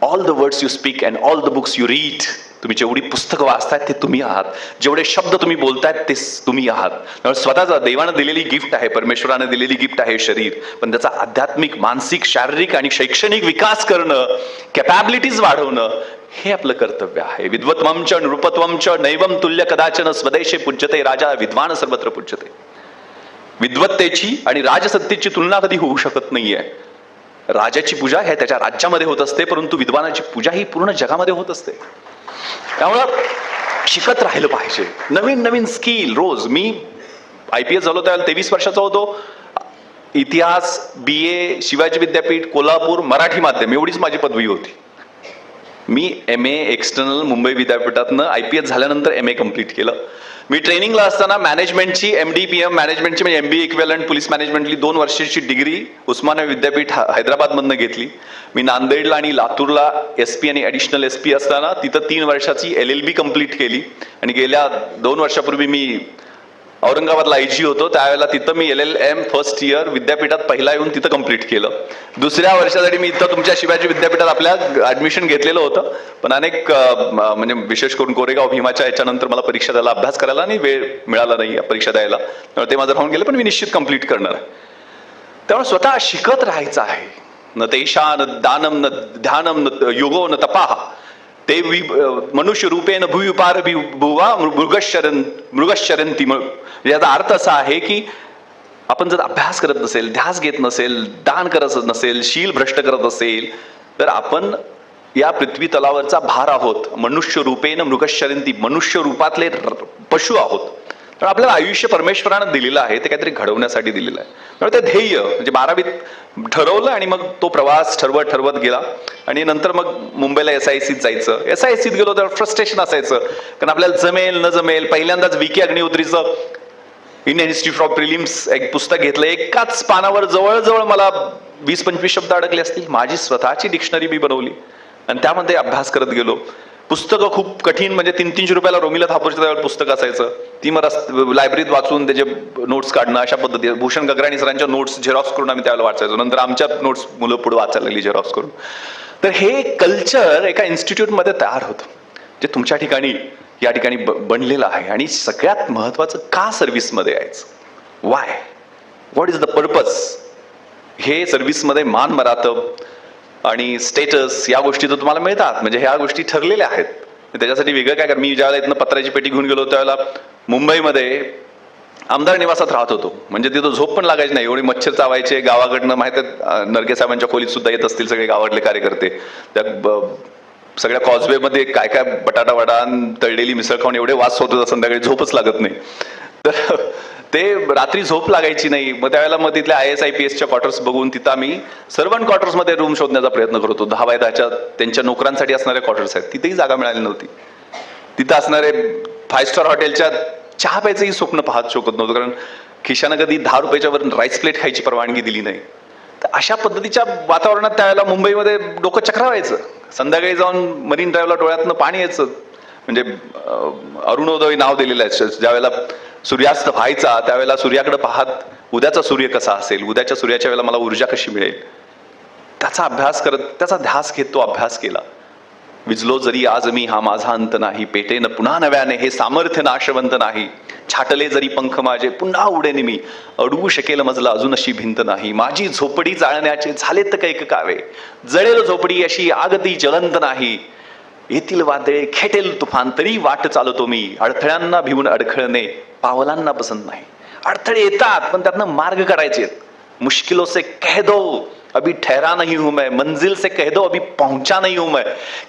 all the words you speak and all the books you read. तुम्ही जेवढी पुस्तकं वाचतायत ते तुम्ही आहात. जेवढे शब्द तुम्ही बोलतायत ते तुम्ही आहात. त्यामुळे स्वतःचा देवानं दिलेली गिफ्ट आहे, परमेश्वरानं दिलेली गिफ्ट आहे शरीर. पण त्याचा आध्यात्मिक, मानसिक, शारीरिक आणि शैक्षणिक विकास करणं, कॅपॅबिलिटीज वाढवणं हे आपलं कर्तव्य आहे. विद्वत्वंच नृपत्वंच नैवम तुल्य कदाचन स्वदेशे पूज्यते राजा विद्वान सर्वत्र पूज्यते. विद्वत्तेची आणि राजसत्तेची तुलना कधी होऊ शकत नाहीये. राजाची पूजा हे त्याच्या राज्यामध्ये होत असते, परंतु विद्वानाची पूजा ही पूर्ण जगामध्ये होत असते. त्यामुळं शिकत राहिलं पाहिजे. नवीन नवीन स्किल रोज. मी IPS झालो त्यावेळेला 23 वर्षाचा होतो. इतिहास, BA शिवाजी विद्यापीठ कोल्हापूर, मराठी माध्यम, एवढीच माझी पदवी होती. मी MA एक्सटर्नल मुंबई विद्यापीठातनं IPS झाल्यानंतर MA कम्प्लीट केलं. मी ट्रेनिंगला असताना मॅनेजमेंटची MD PM मॅनेजमेंटची म्हणजे MBA इक्विव्हॅलंट पोलीस मॅनेजमेंटली 2 वर्षाची डिग्री उस्मानिया विद्यापीठ हैदराबादमधनं घेतली. मी नांदेडला आणि लातूरला SP आणि ॲडिशनल SP असताना तिथं 3 वर्षाची LLB कम्प्लीट केली. आणि गेल्या 2 वर्षापूर्वी मी औरंगाबादला IG होतो. त्यावेळेला तिथं मी LLM फर्स्ट इयर विद्यापीठात पहिला येऊन तिथं कम्प्लीट केलं. दुसऱ्या वर्षासाठी मी इथं तुमच्या शिवाजी विद्यापीठात आपल्या ऍडमिशन घेतलेलं होतं. पण अनेक म्हणजे विशेष करून कोरेगाव भीमाच्या याच्यानंतर मला परीक्षा द्यायला, अभ्यास करायला आणि वेळ मिळाला नाही परीक्षा द्यायला. त्यामुळे ते माझं राहून गेलं. पण मी निश्चित कम्प्लीट करणार आहे. त्यामुळे स्वतः शिकत राहायचं आहे. न तेषा न दानम न ध्यानम न योगो न तपाह ते मनुष्य रूपेन भूविपार भुवा मृगशरंती. याचा अर्थ असा आहे की आपण जर अभ्यास करत नसेल, ध्यास घेत नसेल, दान करत नसेल, शील भ्रष्ट करत असेल तर आपण या पृथ्वी तलावरचा भार आहोत. मनुष्य रूपेन मृगशरंती, मनुष्य रूपातले पशु आहोत. तर आपल्याला आयुष्य परमेश्वरानं दिलेलं आहे, ते काहीतरी घडवण्यासाठी दिलेलं आहे. त्यामुळे ते ध्येय म्हणजे 12वीत ठरवलं आणि मग तो प्रवास ठरवत गेला. आणि नंतर मग मुंबईला SICत जायचं. SICत गेलो तर फ्रस्ट्रेशन असायचं, कारण आपल्याला जमेल न जमेल. पहिल्यांदाच VK अग्निहोत्रीचं इंडियन इन्स्टिट्यूट ऑफ प्रिलिम्स एक पुस्तक घेतलं. एकाच पानावर जवळजवळ मला 20-25 शब्द अडकले असतील. माझी स्वतःची डिक्शनरी मी बनवली आणि त्यामध्ये अभ्यास करत गेलो. पुस्तकं खूप कठीण, म्हणजे 300-300 रुपयाला रोमिला थापूरच्या त्यावेळेला पुस्तक असायचं. ती मग लायब्ररीत वाचून त्याचे नोट्स काढणं अशा पद्धतीने. भूषण गगराणी सरांच्या नोट्स झेरॉक्स करून आम्ही त्यावेळेला वाचायचो. नंतर आमच्या नोट्स मुलं पुढे वाचायला लागली झेरॉक्स करून. तर हे कल्चर एका इन्स्टिट्यूटमध्ये तयार होतं, जे तुमच्या ठिकाणी या ठिकाणी बनलेलं आहे. आणि सगळ्यात महत्वाचं, का सर्व्हिसमध्ये यायचं, Y, what is the purpose. हे सर्व्हिसमध्ये मान मरातब आणि स्टेटस या गोष्टी तर तुम्हाला मिळतात, म्हणजे ह्या गोष्टी ठरलेल्या आहेत. त्याच्यासाठी वेगळं काय कर. मी ज्यावेळेला इथनं पत्राची पेटी घेऊन गेलो त्यावेळेला मुंबईमध्ये आमदार निवासात राहत होतो. म्हणजे तिथं झोप पण लागायची नाही, एवढी मच्छर चावायचे. गावाकडनं माहिती आहे, नरके साहेबांच्या खोलीत सुद्धा येत असतील सगळे गावातले कार्यकर्ते. त्या सगळ्या कॉजवेमध्ये काय काय बटाटा वडा, तळलेली मिसळ खाऊन एवढे वास होत होता, संध्याकाळी झोपच लागत नाही. तर ते रात्री झोप लागायची नाही. मग त्यावेळेला मग तिथल्या IAS IPSच्या क्वार्टर्स बघून तिथं आम्ही सर्वंट क्वार्टर्समध्ये रूम शोधण्याचा प्रयत्न करत होतो. 10x10च्या त्यांच्या नोकरांसाठी असणाऱ्या क्वार्टर्स आहेत, तिथेही जागा मिळाली नव्हती. तिथं असणारे 5 स्टार हॉटेलच्या चहा प्यायचंही स्वप्न पाहत शकत नव्हतं, कारण खिशानं कधी 10 रुपयाच्या वर राईस प्लेट खायची परवानगी दिली नाही. तर अशा पद्धतीच्या वातावरणात त्यावेळेला मुंबईमध्ये डोकं चक्रावायचं. संध्याकाळी जाऊन मरीन ड्राईव्हला डोळ्यातनं पाणी यायचं. म्हणजे अरुणोदय नाव दिलेलं आहे. ज्यावेळेला सूर्यास्त व्हायचा त्यावेळेला सूर्याकडे पाहत उद्याचा सूर्य कसा असेल, उद्याच्या सूर्याच्या वेळेला मला ऊर्जा कशी मिळेल, त्याचा अभ्यास करत, त्याचा ध्यास घेत तो अभ्यास केला. विजलो जरी आज मी हा माझा अंत नाही, पेटेन पुन्हा नव्याने हे सामर्थ्य नाशवंत नाही. छाटले जरी पंख माझे पुन्हा उडेन मी, अडवू शकेल मजला अजून अशी भिंत नाही. माझी झोपडी जाळण्याचे झालेत कैक कावे, जळेल झोपडी अशी आग ती ज्वलंत नाही. येथील वादळे खेटेल तुफान तरी वाट चालतो मी, अडथळ्यांना भिवून अडखळणे पावलांना पसंत नाही. अडथळे येतात पण त्यातनं मार्ग काढायचे. मुश्किलों से कह दो अभी ठहरा नहीं हूं मैं, मंजिल से कह दो अभी पहुंचा नहीं हूं मैं.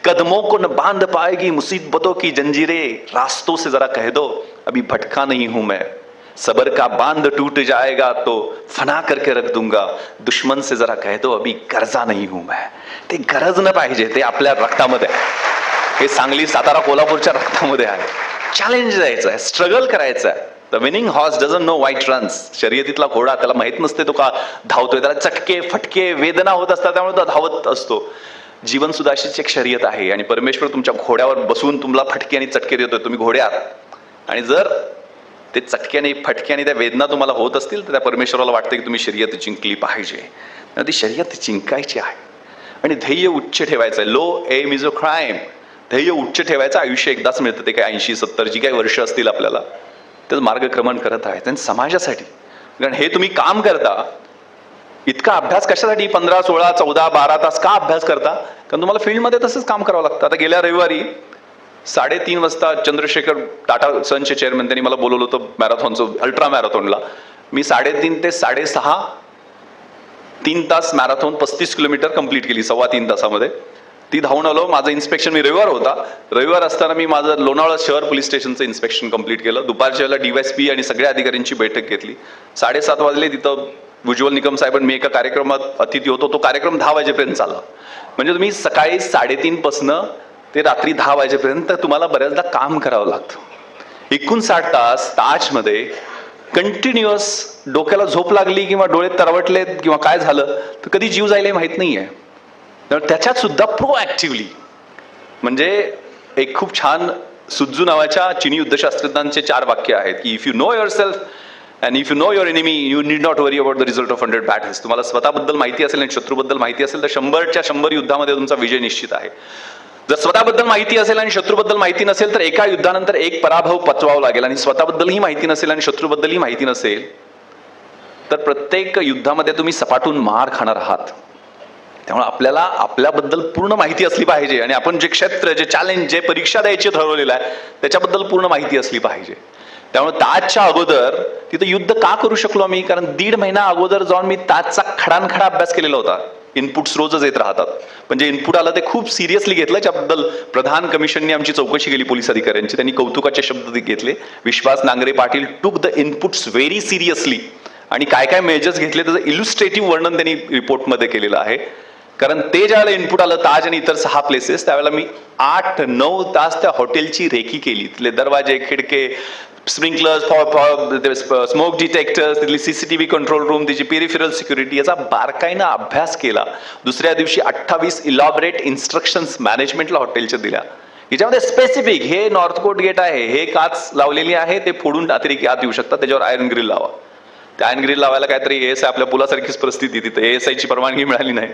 कदमों को न बांध पाएगी मुसीबतों की जंजीरें, रास्तों से जरा कह दो अभी भटका नहीं हूं मैं. सबर का बांध टूट जाएगा तो फना करके रख दूंगा, दुश्मन से जरा कह दो अभी गरजा नहीं हूं मैं. ते गरज न पाहिजे, ते आपल्या रक्तामध्ये आहे. हे सांगली, सातारा, कोल्हापूरच्या रक्तामध्ये आहे. चॅलेंज द्यायचं आहे, स्ट्रगल करायचं आहे. The winning horse doesn't know why it runs. शर्यतीतला घोडा त्याला माहित नसते तो का धावतोय, त्याला चटके फटके वेदना होत असतात, त्यामुळे तो धावत असतो. जीवन सुद्धा अशीच एक शर्यत आहे आणि परमेश्वर तुमच्या घोड्यावर बसून तुम्हाला फटके आणि चटके देतोय. तुम्ही घोडे आहात आणि जर ते चटके आणि फटके आणि त्या वेदना तुम्हाला होत असतील तर त्या परमेश्वराला वाटतं की तुम्ही शर्यत जिंकली पाहिजे. ती शर्यत जिंकायची आहे आणि ध्येय उच्च ठेवायचं आहे. Low aim is a crime. ध्येय उच्च ठेवायचं. आयुष्य एकदाच मिळतं, ते काय 80-70 जी काही वर्ष असतील आपल्याला, त्याचं मार्गक्रमण करत आहे. आणि समाजासाठी, कारण हे तुम्ही काम करता, इतका अभ्यास कशासाठी 15, 16, 14, 12 तास का अभ्यास करता? कारण तुम्हाला फील्डमध्ये तसंच काम करावं लागतं. आता गेल्या रविवारी 3:30 वाजता चंद्रशेखर टाटा सनचे चेअरमन त्यांनी मला बोलवलं होतं मॅरेथॉनचं, अल्ट्रा मॅरेथॉनला. मी 3:30 ते 6:30 3 तास मॅरेथॉन 35 किलोमीटर कंप्लीट केली 3.25 तासामध्ये. ती धावून आलो. माझं इन्स्पेक्शन, मी रविवार होता, रविवार असताना मी माझं लोणावळा शहर पोलीस स्टेशनचं इन्स्पेक्शन कंप्लीट केलं. दुपारच्या वेळेला DYSP आणि सगळ्या अधिकाऱ्यांची बैठक घेतली. 7:30 वाजले. तिथं उज्ज्वल निकम साहेब, मी एका कार्यक्रमात अतिथी होतो. तो कार्यक्रम 10 वाजेपर्यंत चालला. म्हणजे तुम्ही सकाळी 3:30 पासनं ते रात्री 10 वाजेपर्यंत तुम्हाला बऱ्याचदा काम करावं लागतं. 59 तास ताजमध्ये कंटिन्युअस डोक्याला झोप लागली किंवा डोळे तरवटलेत किंवा काय झालं तर कधी जीव जायला माहित नाहीये. तर त्याच्यात सुद्धा प्रोऍक्टिव्हली, म्हणजे एक खूप छान सुत्झू नावाच्या चिनी युद्धशास्त्रज्ञांचे 4 वाक्य आहेत की if you know your self and if you know your enemy you need not worry about the result of 100 battles. तुम्हाला स्वतःबद्दल माहिती असेल आणि शत्रूबद्दल माहिती असेल तर 100च्या 100 युद्धामध्ये तुमचा विजय निश्चित आहे. जर स्वतःबद्दल माहिती असेल आणि शत्रूबद्दल माहिती नसेल तर एका युद्धानंतर एक पराभव पचवावा लागेल. आणि स्वतःबद्दलही माहिती नसेल आणि शत्रूबद्दलही माहिती नसेल तर प्रत्येक युद्धामध्ये तुम्ही सपाटून मार खाणार आहात. त्यामुळे आपल्याला आपल्याबद्दल पूर्ण माहिती असली पाहिजे आणि आपण जे क्षेत्र, जे चॅलेंज, जे परीक्षा द्यायची ठरवलेलं आहे त्याच्याबद्दल पूर्ण माहिती असली पाहिजे. त्यामुळे ताजच्या अगोदर तिथं युद्ध का करू शकलो मी? कारण 1.5 महिना अगोदर जाऊन मी ताजचा खडानखडा अभ्यास केलेला होता. इनपुट्स रोजच येत राहतात, पण जे इनपुट आलं ते खूप सिरियसली घेतलं. ज्याबद्दल प्रधान कमिशनने आमची चौकशी केली पोलीस अधिकाऱ्यांची, त्यांनी कौतुकाचे शब्द घेतले. विश्वास Nangare Patil took the inputs very seriously आणि काय काय मेजर्स घेतले त्याचं इल्युस्ट्रेटिव्ह वर्णन त्यांनी रिपोर्टमध्ये केलेलं आहे. कारण ते ज्यावेळेला इनपुट आलं ताज आणि इतर 6 प्लेसेस, त्यावेळेला मी 8-9 तास त्या हॉटेलची रेकी केली. तिथले दरवाजे, खिडके, स्प्रिंकलर्स, स्मोक डिटेक्टर्स, तिथली CCTV कंट्रोल रूम, तिची पेरिफेरल सिक्युरिटी, याचा बारकाईनं अभ्यास केला. दुसऱ्या दिवशी 28 इलॉबरेट इन्स्ट्रक्शन्स मॅनेजमेंटला हॉटेलच्या दिल्या. याच्यामध्ये स्पेसिफिक, हे नॉर्थ कोट गेट आहे, हे काच लावलेली आहे, ते फोडून अतिरेकी आत येऊ शकतात, त्याच्यावर आयर्न ग्रिल लावा. त्या आयर्न ग्रिल लावायला काहीतरी ASI, आपल्या पुलासारखीच परिस्थिती, तिथे ASIची परवानगी मिळाली नाही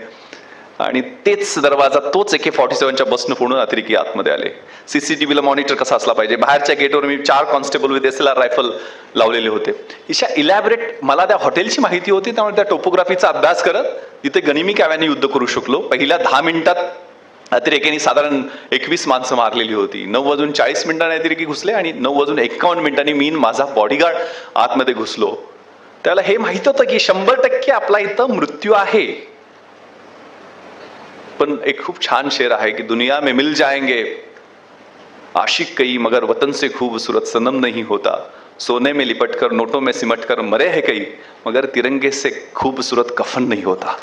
आणि तेच दरवाजा, तोच AK-47च्या बसनं फोडून अतिरेकी आतमध्ये आले. CCTVला मॉनिटर कसा असला पाहिजे, बाहेरच्या गेटवर मी 4 कॉन्स्टेबल विथ SLR रायफल लावलेले होते. अशा इलॅबरेट, मला त्या हॉटेलची माहिती होती, त्यामुळे त्या टोपोग्राफीचा अभ्यास करत तिथे गनिमी काव्याने युद्ध करू शकलो. पहिल्या 10 मिनिटात अतिरेक्यांनी साधारण 21 माणसं मारलेली होती. 9:40 अतिरेकी घुसले आणि 9:51 मी माझा बॉडीगार्ड आतमध्ये घुसलो. त्याला हे माहित होतं की 100% आपला इथं मृत्यू आहे. पण एक खूप छान शेर आहे की दुनिया में मिल जाएंगे आशिक कई मगर वतन से खूबसूरत सनम नहीं होता. सोने में लिपट कर नोटों में सिमट कर मरे है कई मगर तिरंगे से खूबसूरत कफन नहीं होता.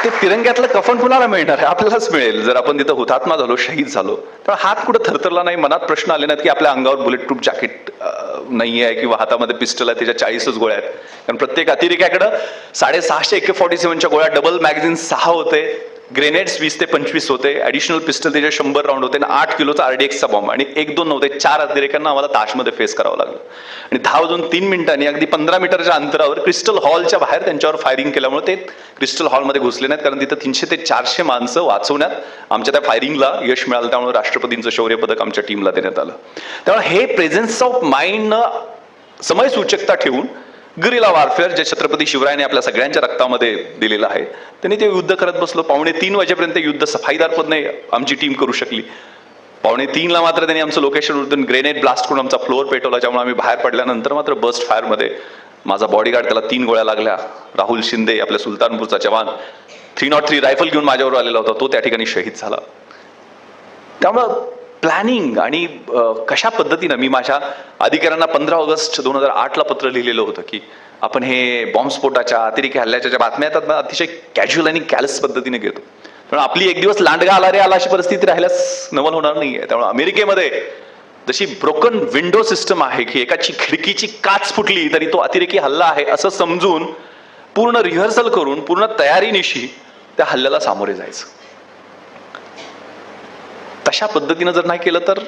ते तिरंग्यातलं कफन कुणाला मिळणार आहे? आपल्यालाच मिळेल जर आपण तिथं हुतात्मा झालो, शहीद झालो. तर हात कुठं थरथरला नाही, मनात प्रश्न आले नाहीत की आपल्या अंगावर बुलेट प्रूफ जॅकेट नाही आहे किंवा हातामध्ये पिस्टल आहे, त्याच्या 40च गोळ्या आहेत. कारण प्रत्येक अतिरेक्याकडं 650 AK-47च्या गोळ्या, डबल मॅगझिन 6 होते. ग्रेनेड्स 20 ते 25 होते, ऍडिशनल पिस्टल त्याचे 100 राऊंड होते आणि 8 किलोचा RDXचा बॉम्ब आणि 1-2 नव्हते, 4 अतिरेक्यांना आम्हाला ताशमध्ये फेस करावं लागलं. आणि 10 वाजून 3 मिनिटांनी अगदी 15 मीटरच्या अंतरावर क्रिस्टल हॉलच्या बाहेर त्यांच्यावर फायरिंग केल्यामुळे ते क्रिस्टल हॉलमध्ये घुसले नाहीत, कारण तिथं 300 ते 400 माणसं वाचवण्यात आमच्या त्या फायरिंगला यश मिळालं. त्यामुळे राष्ट्रपतींचं शौर्य पदक आमच्या टीमला देण्यात आलं. त्यामुळे हे प्रेझेन्स ऑफ माइंड समय सूचकता ठेवून गरिला वॉरफेअर जे छत्रपती शिवरायांनी आपल्या सगळ्यांच्या रक्तामध्ये दिलेलं आहे, त्यांनी ते युद्ध करत बसलो. 2:45 वाजेपर्यंत युद्ध सफाईदारपणे आमची टीम करू शकली. 2:45 मात्र त्यांनी आमचं लोकेशन उडून ग्रेनेड ब्लास्ट करून आमचा फ्लोअर पेटवला, ज्यामुळे आम्ही बाहेर पडल्यानंतर मात्र बस्ट फायरमध्ये माझा बॉडीगार्ड, त्याला 3 गोळ्या लागल्या. राहुल शिंदे आपल्या सुलतानपूरचा जवान 303 रायफल घेऊन माझ्यावर आलेला होता, तो त्या ठिकाणी शहीद झाला. त्यामुळं प्लॅनिंग आणि कशा पद्धतीनं मी माझ्या अधिकाऱ्यांना 15 ऑगस्ट 2008 पत्र लिहिलेलं होतं की आपण हे बॉम्बस्फोटाच्या अतिरेकी हल्ल्याच्या ज्या बातम्या येतात ना, अतिशय कॅज्युअल आणि कॅलस पद्धतीने घेतो. पण आपली एक दिवस लांडगा आला रे आला अशी परिस्थिती राहिल्यास नवल होणार नाहीये. त्यामुळे अमेरिकेमध्ये जशी ब्रोकन विंडो सिस्टम आहे की एकाची खिडकीची काच फुटली तरी तो अतिरेकी हल्ला आहे असं समजून पूर्ण रिहर्सल करून पूर्ण तयारीनिशी त्या हल्ल्याला सामोरे जायचं. तशा पद्धतीनं जर नाही केलं तर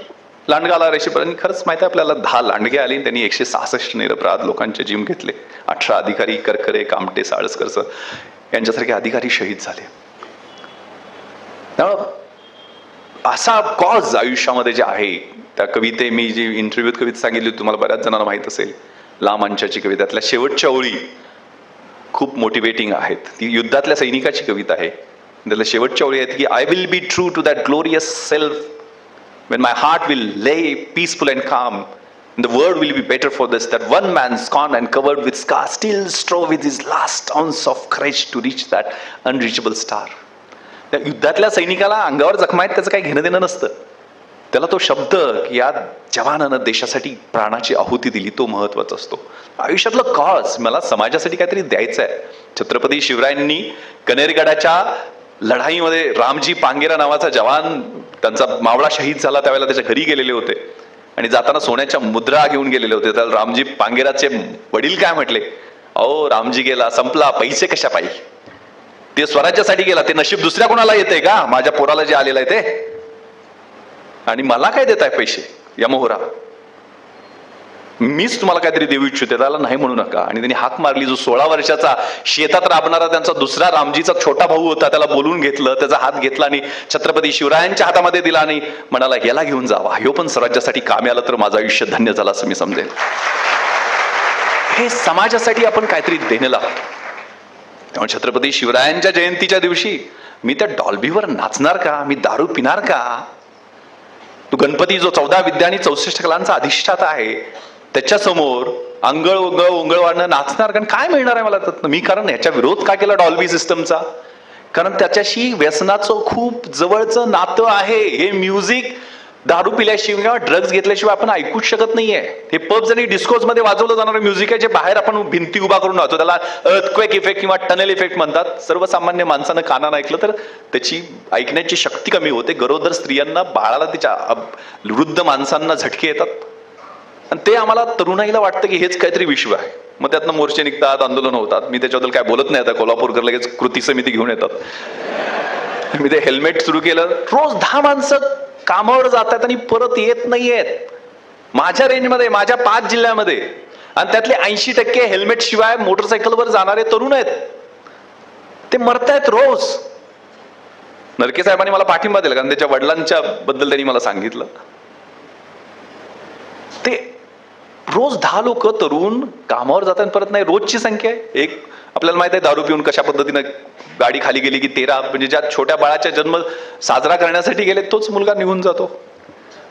लांडगा आला रेषेपर्यंत. खरंच माहिती आहे आपल्याला 10 लांडगे आले, त्यांनी 166 निरपराध लोकांचे जीव घेतले. 18 अधिकारी करकरे, कामटे, साळसकर यांच्यासारखे अधिकारी शहीद झाले. असा कॉज आयुष्यामध्ये जे आहे, त्या कविते मी जी इंटरव्ह्यूत कविता सांगितली तुम्हाला बऱ्याच जणांना माहित असेल, लांब कवितातल्या शेवटच्या ओळी खूप मोटिवेटिंग आहेत. ती युद्धातल्या सैनिकाची कविता आहे. त्याला शेवटच्या ओळी आहेत की I will be true to that glorious self when my heart will lay peaceful and calm and the world will be better for this, that one man scorned and covered with scars still strove with his last ounce of courage to reach that unreachable star. त्या युद्धातल्या सैनिकाला अंगावर जखमा आहेत त्याचं काही घेणं देणं नसतं. त्याला तो शब्द की या जवानानं देशासाठी प्राणाची आहुती दिली तो महत्वाचा असतो. आयुष्यातलं कॉज मला समाजासाठी काहीतरी द्यायचं आहे. छत्रपती शिवरायांनी कनेरगडाच्या लढाईमध्ये रामजी पांगेरा नावाचा जवान, त्यांचा मावळा शहीद झाला, त्यावेळेला त्याच्या घरी गेलेले होते आणि जाताना सोन्याच्या मुद्रा घेऊन गेलेले होते. त्याला रामजी पांगेराचे वडील काय म्हटले, अहो रामजी गेला संपला, पैसे कशा पाहिजे, ते स्वराज्यासाठी गेला, ते नशीब दुसऱ्या कोणाला येते का, माझ्या पोराला जे आलेलं आहे ते, आणि मला काय देताय पैसे या मोहरा, मीच तुम्हाला काहीतरी देऊ इच्छिते, त्याला नाही म्हणू नका. आणि त्यांनी हाक मारली. जो 16 वर्षाचा शेतात राबणारा त्यांचा दुसरा रामजीचा छोटा भाऊ होता, त्याला बोलून घेतलं, त्याचा हात घेतला आणि छत्रपती शिवरायांच्या हातामध्ये दिला आणि म्हणाला याला घेऊन जावा, ह्यो पण स्वराज्यासाठी कामी आलं तर माझं आयुष्य धन्य झालं असं मी समजेल. हे समाजासाठी आपण काहीतरी देणं लागतं. त्यामुळे छत्रपती शिवरायांच्या जयंतीच्या दिवशी मी त्या डॉल्बीवर नाचणार का, मी दारू पिणार का, तो गणपती जो 14 विद्या आणि 64 कलांचा अधिष्ठाता आहे त्याच्या समोर अंगळ ओंगळ वाढणं नाचणार, कारण काय मिळणार आहे मला त्यातनं. मी कारण ह्याच्या विरोध का केला डॉल्बी सिस्टमचा, कारण त्याच्याशी व्यसनाचं खूप जवळचं नातं आहे. हे म्युझिक दारू पिल्याशिवाय किंवा ड्रग्ज घेतल्याशिवाय आपण ऐकूच शकत नाहीये. हे पब्स आणि डिस्कोज मध्ये वाजवलं जाणारं म्युझिक आहे, जे बाहेर आपण भिंती उभा करून वाजवतो, त्याला अर्थक्वेक इफेक्ट किंवा टनल इफेक्ट म्हणतात. सर्वसामान्य माणसानं कानानं ऐकलं तर त्याची ऐकण्याची शक्ती कमी होते. गरोदर स्त्रियांना, बाळाला, तिच्या वृद्ध माणसांना झटके येतात. आणि ते आम्हाला तरुणाईला वाटतं की हेच काहीतरी विश्व आहे. मग त्यातनं मोर्चे निघतात, आंदोलन होतात. मी त्याच्याबद्दल काय बोलत नाही. आता कोल्हापूरकर लगेच कृती समिती घेऊन येतात. मी ते हेल्मेट सुरू केलं. रोज 10 माणसं कामावर जातात आणि परत येत नाहीयेत माझ्या रेंजमध्ये, माझ्या 5 जिल्ह्यामध्ये, आणि त्यातले 80% हेल्मेट शिवाय मोटरसायकलवर जाणारे तरुण आहेत. ते मरतायत रोज. नरके साहेबांनी मला पाठिंबा दिला, कारण त्याच्या वडिलांच्या बद्दल त्यांनी मला सांगितलं. ते रोज 10 लोक तरुण कामावर जातात परत नाही. रोजची संख्या आहे. एक आपल्याला माहित आहे दारू पिऊन कशा पद्धतीनं गाडी खाली गेली की 13, म्हणजे ज्या छोट्या बाळाचा जन्म साजरा करण्यासाठी गेले तोच मुलगा निघून जातो.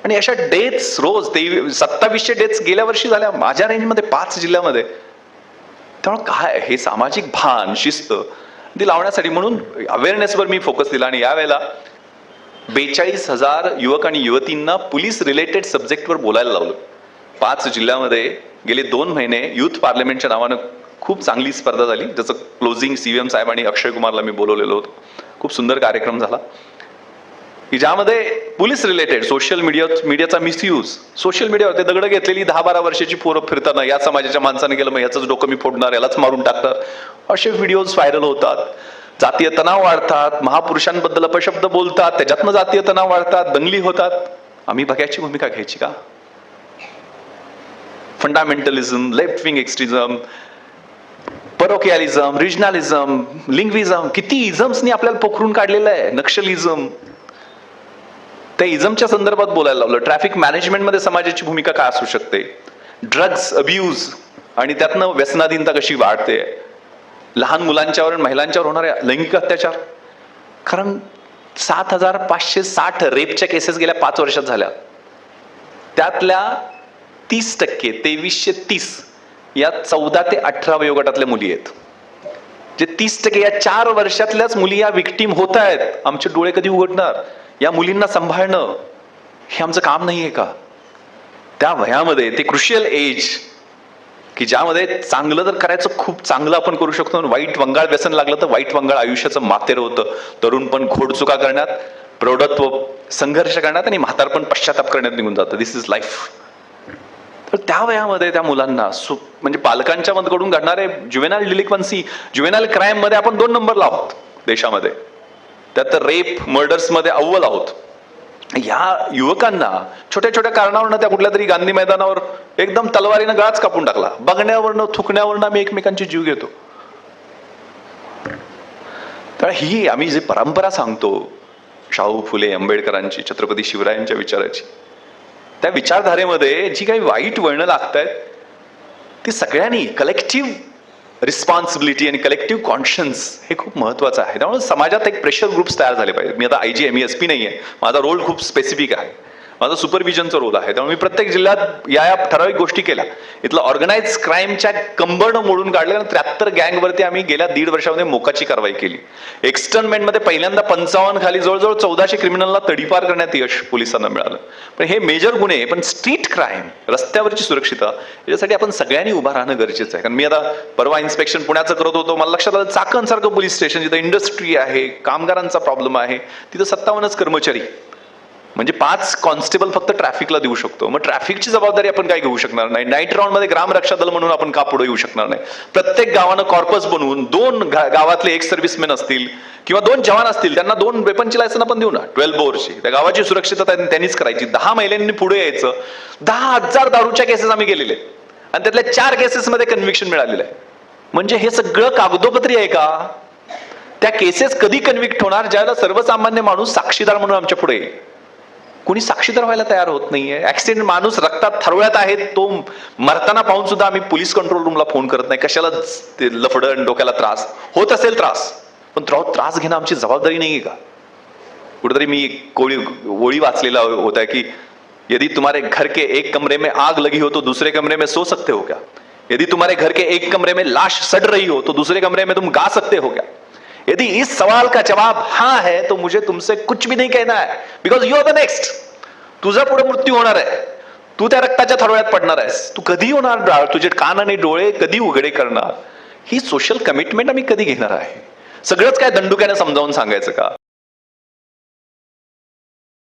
आणि अशा डेथ्स रोज 2700 डेथ्स गेल्या वर्षी झाल्या माझ्या रेंजमध्ये 5 जिल्ह्यामध्ये. त्यामुळे काय हे सामाजिक भान, शिस्त ती लावण्यासाठी म्हणून अवेअरनेसवर मी फोकस दिला. आणि यावेळेला 42,000 युवक आणि युवतींना पोलीस रिलेटेड सब्जेक्टवर बोलायला लावलं. 5 जिल्ह्यामध्ये गेले 2 महिने युथ पार्लमेंटच्या नावानं खूप चांगली स्पर्धा झाली, ज्याचं क्लोजिंग CVM साहेब आणि अक्षय कुमारला मी बोलवलेलं होतं. खूप सुंदर कार्यक्रम झाला की ज्यामध्ये पोलीस रिलेटेड सोशल मीडियाचा मिसयूज, सोशल मीडियावर ते दगड घेतलेली 10-12 वर्षाची पोरं फिरताना या समाजाच्या माणसाने गेलं मग याचंच डोकं मी फोडणार, यालाच मारून टाकणार, असे व्हिडिओज व्हायरल होतात. जातीय तणाव वाढतात, महापुरुषांबद्दल अपशब्द बोलतात, त्याच्यातनं जातीय तणाव वाढतात, दंगली होतात. आम्ही बघायची भूमिका घ्यायची का? फंडामेंटलिझम, लेफ्ट विंग एक्स्ट्रीझम, परोकियालिझम, रिजनलिझम, लिंग्विझम, किती इझम्सनी आपल्याला पोखरून काढलेलं आहे. नक्षलिझम, त्या इझमच्या संदर्भात बोलायला लावलं. ट्रॅफिक मॅनेजमेंटमध्ये समाजाची भूमिका काय असू शकते? ड्रग्ज अब्यूज आणि त्यातनं व्यसनाधीनता कशी वाढते? लहान मुलांच्यावर आणि महिलांच्यावर होणारे लैंगिक अत्याचार. कारण 7,560 रेपच्या केसेस गेल्या 5 वर्षात झाल्या. त्यातल्या 30%, 2330 या 14 ते 18 वयोगटातल्या मुली आहेत. जे 30% या 4 वर्षातल्याच मुली या विक्टीम होत आहेत. आमचे डोळे कधी उघडणार? या मुलींना सांभाळणं हे आमचं काम नाहीये का? त्या वयामध्ये ते क्रुशियल एज की ज्यामध्ये चांगलं जर करायचं खूप चांगलं आपण करू शकतो, वाईट वंगाळ व्यसन लागलं तर वाईट वंगाळ आयुष्याचं मातेर होतं. तरुण पण घोडचुका करण्यात, प्रौढत्व संघर्ष करण्यात आणि म्हातारपण पश्चाताप करण्यात निघून जातं. दिस इज लाईफ. तर त्या वयामध्ये त्या मुलांना म्हणजे पालकांच्या कडून घडणारे ज्युवेनाइल डिलिक्वन्सी, ज्युवेनाइल क्राईम मध्ये आपण 2 नंबरला आहोत देशामध्ये. त्यात तर रेप, मर्डर्स मध्ये अव्वल आहोत. या युवकांना छोट्या छोट्या कारणावरनं त्या कुठल्या तरी गांधी मैदानावर एकदम तलवारीनं गळाच कापून टाकला. बघण्यावरनं, थुकण्यावरनं आम्ही एकमेकांचे जीव घेतो. तर ही आम्ही जी परंपरा सांगतो शाहू फुले आंबेडकरांची, छत्रपती शिवरायांच्या विचाराची, त्या विचारधारेमध्ये जी काही वाईट वळणं लागतायत ती सगळ्यांनी कलेक्टिव्ह रिस्पॉन्सिबिलिटी आणि कलेक्टिव्ह कॉन्शियन्स हे खूप महत्वाचं आहे. त्यामुळे समाजात एक प्रेशर ग्रुप्स तयार झाले पाहिजेत. मी आता IG MESP नाही आहे, माझा रोल खूप स्पेसिफिक आहे, माझा सुपरविजनचा रोल आहे. त्यामुळे मी प्रत्येक जिल्ह्यात या ठराविक गोष्टी केल्या. इथलं ऑर्गनाइज क्राईमच्या कंबरनं मोडून काढले आणि 73 गँगवरती आम्ही गेल्या 1.5 वर्षामध्ये मोकाची कारवाई केली. एक्सटर्नमेंटमध्ये पहिल्यांदा 55 खाली जवळजवळ 1400 क्रिमिनलला तडीपार करण्यात यश पोलिसांना मिळालं. पण हे मेजर गुन्हे, पण स्ट्रीट क्राईम, रस्त्यावरची सुरक्षितता, याच्यासाठी आपण सगळ्यांनी उभा राहणं गरजेचं आहे. कारण मी आता परवा इन्स्पेक्शन पुण्याचं करत होतो, मला लक्षात आलं चाकणसारखं पोलीस स्टेशन जिथं इंडस्ट्री आहे, कामगारांचा प्रॉब्लेम आहे, तिथं 57च कर्मचारी, म्हणजे 5 कॉन्स्टेबल फक्त ट्रॅफिकला देऊ शकतो. मग ट्रॅफिकची जबाबदारी आपण काय घेऊ शकणार नाही? नाईट राऊंड मध्ये ग्राम रक्षा दल म्हणून आपण का पुढे येऊ शकणार नाही? प्रत्येक गावानं कॉर्पस बनवून 2 गावातले 1 सर्व्हिसमॅन असतील किंवा 2 जवान असतील, त्यांना 2 वेपनची लायसन आपण देऊ ना, 12 बोरची. त्या गावाची सुरक्षितता त्यांनीच करायची. 10 महिलांनी पुढे यायचं. 10,000 दारूच्या केसेस आम्ही गेलेले आणि त्यातल्या 4 केसेसमध्ये कन्व्हिक्शन मिळालेलं आहे. म्हणजे हे सगळं कागदोपत्री आहे का? त्या केसेस कधी कन्व्हिक्ट होणार? ज्याला सर्वसामान्य माणूस साक्षीदार म्हणून आमच्या पुढे येईल. कोणी साक्षीदार व्हायला तयार होत नाहीये. ऍक्सिडेंट, माणूस रक्तात थरवळ्यात आहे, तो मरताना पाहून सुद्धा आम्ही पोलीस कंट्रोल रूमला फोन करत नाही. कशाला ते लफडण, डोक्याला त्रास होत असेल त्रास, पण त्रास घेणं आमची जबाबदारी नाहीये का? कुठेतरी मी ओळी वाचलेला होता की यदि तुम्हारे घर के एक कमरे में आग लगी हो तो दूसरे कमरे में सो सकते हो क्या? यदि तुम्हारे घर के एक कमरे में लाश सड़ रही हो तो दूसरे कमरे में तुम गा सकते हो क्या? यदि इस सवाल का जवाब हाँ है तो मुझे तुमसे कुछ भी नहीं कहना है, because you are the next. तुझा पुढे मृत्यू होणार आहे, तू त्या रक्ताच्या थरोळ्यात पडणार आहेस. तू कधी होणार? तुझे कान आणि डोळे कधी उघडे करणार? ही सोशल कमिटमेंट आम्ही कधी घेणार आहे? सगळंच काय दंडुक्याने समजावून सांगायचं का?